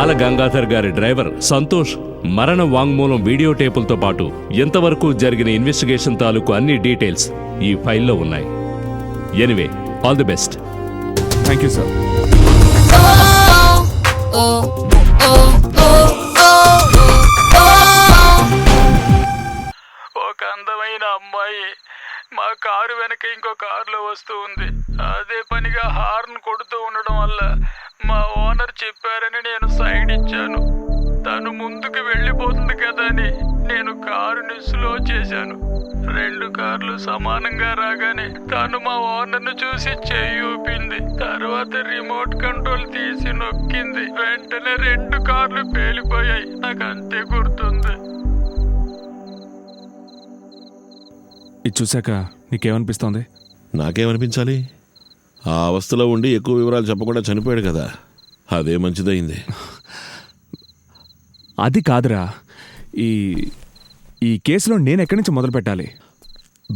బాల గంగాధర్ గారి డ్రైవర్ సంతోష్ మరణ వాంగ్మూలం వీడియో టేపులతో పాటు ఎంతవరకు జరిగిన ఇన్వెస్టిగేషన్ తాలూకు అన్ని డీటెయిల్స్ ఈ ఫైల్లో ఉన్నాయి. Anyway, all the best. Thank you sir. ఒక అందమైన అమ్మాయి మా కారు వెనక ఇంకో కారులో వస్తూ ఉంది. అదే పనిగా హార్న్ కొడుతూ ఉండడం వల్ల మా ఓనర్ చెప్పారని నేను సైడ్ ఇచ్చాను. తను ముందుకు వెళ్ళిపోతుంది కదా అని నేను కారుని స్లో చేశాను. 2 కార్లు సమానంగా రాగానే తను మా ఓనర్ను చూసి చెయ్యి ఊపింది. తర్వాత రిమోట్ కంట్రోల్ తీసి నొక్కింది. వెంటనే 2 కార్లు పేలిపోయాయి. నాకు అంతే గుర్తుంది. ఇది చూశాక నీకేమనిపిస్తోంది? నాకేమనిపించాలి? ఆ అవస్థలో ఉండి ఎక్కువ వివరాలు చెప్పకుండా చనిపోయాడు కదా, అదే మంచిదైంది. అది కాదురా, ఈ కేసులో నేను ఎక్కడి నుంచి మొదలు పెట్టాలి?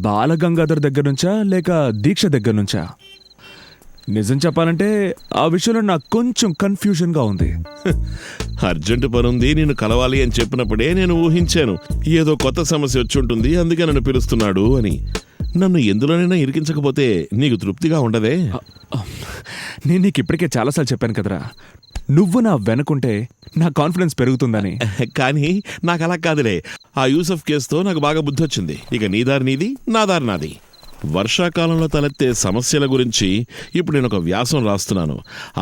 బాలగంగాధర్ దగ్గర నుంచా లేక దీక్ష దగ్గర నుంచా? నిజం చెప్పాలంటే ఆ విషయంలో నాకు కొంచెం కన్ఫ్యూజన్గా ఉంది. అర్జెంటు పనుంది, నేను కలవాలి అని చెప్పినప్పుడే నేను ఊహించాను ఏదో కొత్త సమస్య వచ్చి ఉంటుంది, అందుకే నన్ను పిలుస్తున్నాడు అని. నన్ను ఎందులోనైనా ఇరికించకపోతే నీకు తృప్తిగా ఉండదే? నేను నీకు ఇప్పటికే చాలాసార్లు చెప్పాను కదరా, నువ్వు నా వెనుకుంటే నా కాన్ఫిడెన్స్ పెరుగుతుందని. కానీ నాకు అలా కాదులే. ఆ యూసఫ్ కేసుతో నాకు బాగా బుద్ధి వచ్చింది. ఇక నీ దారి నీది, నా దారి నాది. వర్షాకాలంలో తలెత్తే సమస్యల గురించి ఇప్పుడు నేను ఒక వ్యాసం రాస్తున్నాను.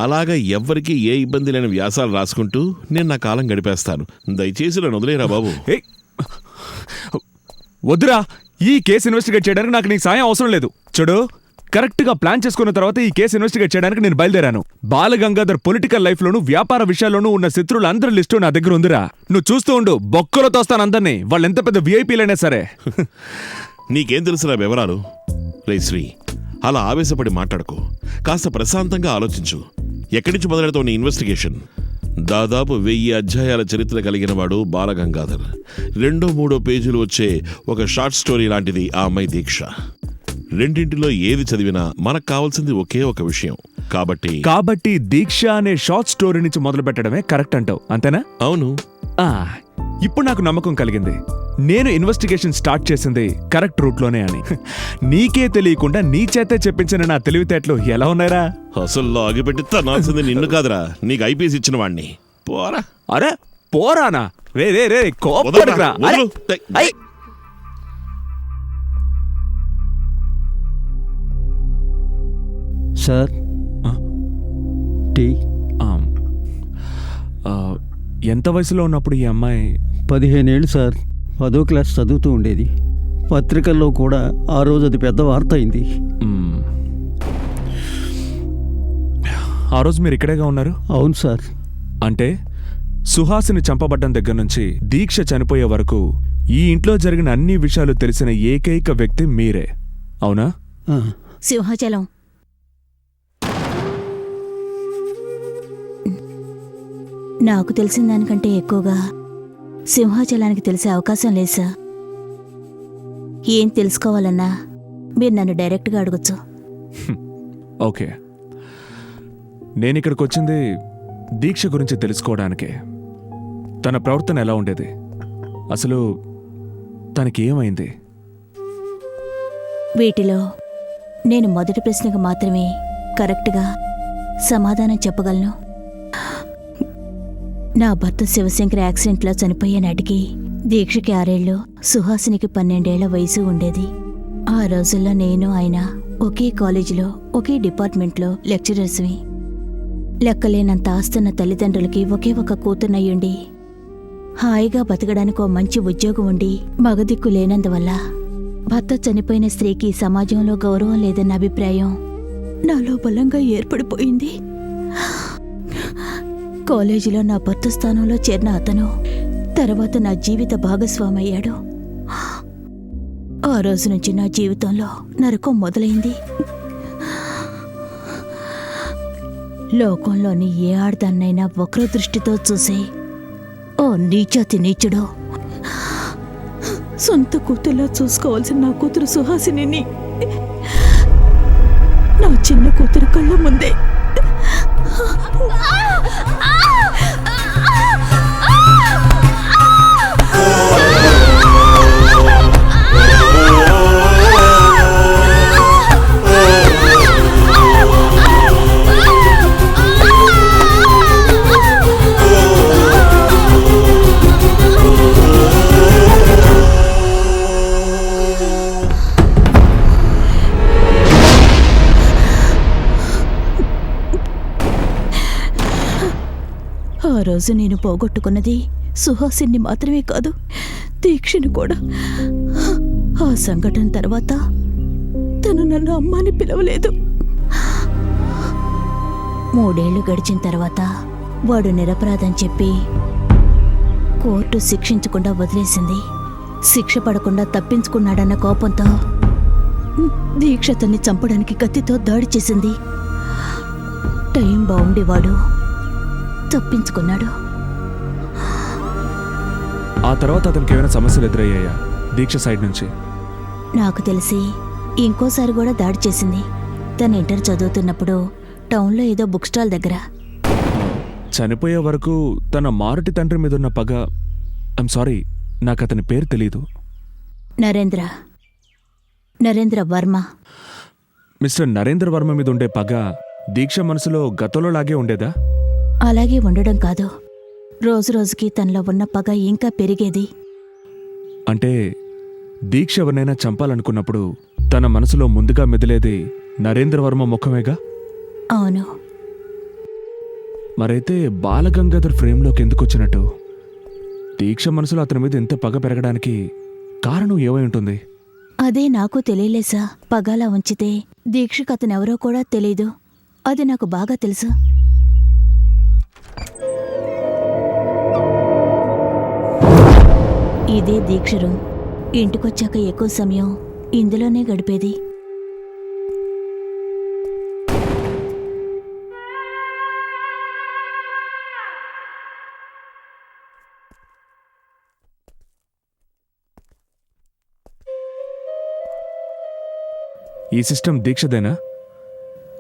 అలాగా ఎవ్వరికీ ఏ ఇబ్బంది లేని వ్యాసాలు రాసుకుంటూ నేను నా కాలం గడిపేస్తాను. దయచేసి నన్ను వదిలేరా బాబు. వద్దురా, ఈ కేసు ఇన్వెస్టిగేట్ చేయడానికి నాకు నీకు సాయం అవసరం లేదు. చూడు, కరెక్ట్గా ప్లాన్ చేసుకున్న తర్వాత ఈ కేసు ఇన్వెస్టిగేట్ చేయడానికి నేను బయలుదేరాను. బాలగంగాధర్ పొలిటికల్ లైఫ్లోనూ వ్యాపార విషయాల్లోనూ ఉన్న శత్రువులు అందరి లిస్టు నా దగ్గర ఉందిరా. నువ్వు చూస్తూ ఉండు, బొక్కలో తోస్తాను అందరినీ, వాళ్ళు ఎంత పెద్ద విఐపీలైనా సరే. నీకేం తెలుసురా వివరాలు? రే శ్రీ, అలా ఆవేశపడి మాట్లాడకు. కాస్త ప్రశాంతంగా ఆలోచించు. ఎక్కడి నుంచి మొదలెడతావు నీ ఇన్వెస్టిగేషన్? దాదాపు 1000 అధ్యాయాల చరిత్ర కలిగిన వాడు బాలగంగాధర్. 2-3 పేజీలు వచ్చే ఒక షార్ట్ స్టోరీ లాంటిది ఆ అమ్మాయి దీక్ష. రెండింటిలో ఏది చదివినా మనకు కావాల్సింది ఒకే ఒక విషయం. కాబట్టి దీక్ష అనే షార్ట్ స్టోరీ నుంచి మొదలు పెట్టడమే కరెక్ట్ అంటావు, అంతేనా? అవును. ఇప్పుడు నాకు నమ్మకం కలిగింది. నేను ఇన్వెస్టిగేషన్ స్టార్ట్ చేసింది కరెక్ట్ రూట్లోనే అని. నీకే తెలియకుండా నీ చేతే చెప్పించిన నా తెలివితేటలు ఎలా ఉన్నాయరా? అసలు ఆగిపెట్టి తనాల్సింది నిన్ను కాదురా, నీకు ఐపీఎస్ ఇచ్చిన వాణ్ణి. పోరా. అరే పోరానా? రే కోపడకురా. Sir, tea. ఎంత వయసులో ఉన్నప్పుడు ఈ అమ్మాయి? 15 ఏళ్ళు సార్. 10వ క్లాస్ చదువుతూ ఉండేది. పత్రికల్లో కూడా ఆ రోజు అది పెద్ద వార్త అయింది. ఆ రోజు మీరు ఇక్కడేగా ఉన్నారు? అవును సార్. అంటే సుహాసిని చంపబడ్డం దగ్గర నుంచి దీక్ష చనిపోయే వరకు ఈ ఇంట్లో జరిగిన అన్ని విషయాలు తెలిసిన ఏకైక వ్యక్తి మీరే, అవునా? సింహాచలం. నాకు తెలిసిన దానికంటే ఎక్కువగా సింహాచలానికి తెలిసే అవకాశం లేదు సార్. ఏం తెలుసుకోవాలన్నా మీరు నన్ను డైరెక్ట్గా అడగొచ్చు. ఓకే, నేనిక్కడికి వచ్చింది దీక్ష గురించి తెలుసుకోవడానికే. తన ప్రవర్తన ఎలా ఉండేది, అసలు తనకి ఏమైంది? వీటిలో నేను మొదటి ప్రశ్నకు మాత్రమే కరెక్ట్గా సమాధానం చెప్పగలను. నా భర్త శివశంకర్ యాక్సిడెంట్లో చనిపోయే నాటికి దీక్షకి 6 ఏళ్ళు, సుహాసినికి 12 ఏళ్ల వయసు ఉండేది. ఆ రోజుల్లో నేను ఆయన ఒకే కాలేజీలో ఒకే డిపార్ట్మెంట్లో లెక్చరర్స్వి. లెక్కలేనంత ఆస్తున్న తల్లిదండ్రులకి ఒకే ఒక కూతుర్నయ్యుండి హాయిగా బతకడానికి ఓ మంచి ఉద్యోగం ఉండి మగదిక్కు లేనందువల్ల భర్త చనిపోయిన స్త్రీకి సమాజంలో గౌరవం లేదన్న అభిప్రాయం నాలో బలంగా ఏర్పడిపోయింది. కాలేజీలో నా భర్త స్థానంలో చేరిన అతను తర్వాత నా జీవిత భాగస్వామయ్యాడు. ఆ రోజు నుంచి నా జీవితంలో నరకం మొదలైంది. లోకంలోని ఏ ఆడదాన్నైనా వక్ర దృష్టితో చూసే ఓ నీచాతి నీచుడు సొంత కూతుర్లా చూసుకోవాల్సిన నా కూతురు సుహాసిని నా చిన్న కూతురు కళ్ళ ముందే ఆ రోజు నేను పోగొట్టుకున్నది సుహాసిని మాత్రమే కాదు, దీక్షను కూడా. ఆ సంఘటన తర్వాత తను నన్ను అమ్మాని పిలవలేదు. 3 ఏళ్లు గడిచిన తర్వాత వాడు నిరపరాధని చెప్పి కోర్టు శిక్షించకుండా వదిలేసింది. శిక్ష పడకుండా తప్పించుకున్నాడన్న కోపంతో దీక్ష తన్ని చంపడానికి కత్తితో దాడి చేసింది. టైం బాగుండి వాడు తప్పించుకున్నాడు. ఆ తర్వాత అతనికి ఏమైనా సమస్యలు ఎదురయ్యాయా దీక్ష సైడ్ నుంచి? నాకు తెలిసి ఇంకోసారి కూడా దాడి చేసింది. తను ఇంటర్ చదువుతున్నప్పుడు టౌన్లో ఏదో బుక్ స్టాల్ దగ్గర. చనిపోయే వరకు తన మారుటి తండ్రి మీద ఉన్న పగ, ఐమ్ సారీ, నాకు అతని పేరు తెలీదు. నరేంద్ర వర్మ. మిస్టర్ నరేంద్ర వర్మ మీద ఉండే పగ దీక్ష మనసులో గతంలో లాగే ఉండేదా? అలాగే ఉండడం కాదు, రోజురోజుకి తనలో ఉన్న పగ ఇంకా పెరిగేది. అంటే దీక్ష ఎవరినైనా చంపాలనుకున్నప్పుడు తన మనసులో ముందుగా మెదిలేది నరేంద్ర వర్మ ముఖమేగా? అవును. మరైతే బాలగంగాధర్ ఫ్రేమ్లోకి ఎందుకు వచ్చినట్టు? దీక్ష మనసులో అతని మీద ఎంత పగ పెరగడానికి కారణం ఏమై ఉంటుంది? అదే నాకు తెలియలేసా. పగలా ఉంచితే దీక్షకు అతనెవరో కూడా తెలీదు. అది నాకు బాగా తెలుసు. ఇదే దీక్ష రూమ్. ఇంటికొచ్చాక ఎక్కువ సమయం ఇందులోనే గడిపేది. ఈ సిస్టమ్ దీక్షదేనా?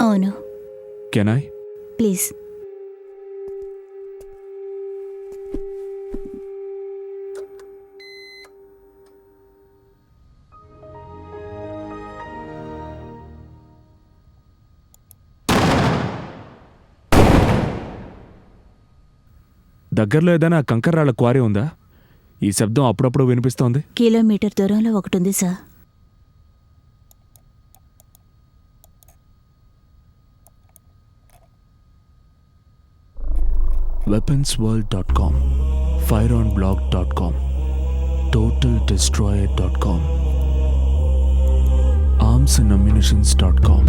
అవును. కెనాయ్? ప్లీజ్. దగ్గరలో ఏదైనా కంకర్రాళ్ల క్వారీ ఉందా? ఈ శబ్దం అప్పుడప్పుడు వినిపిస్తోంది. కిలోమీటర్ దూరంలో ఒకటుంది sir. weaponsworld.com, fireonblog.com, totaldestroyer.com, armsandammunitions.com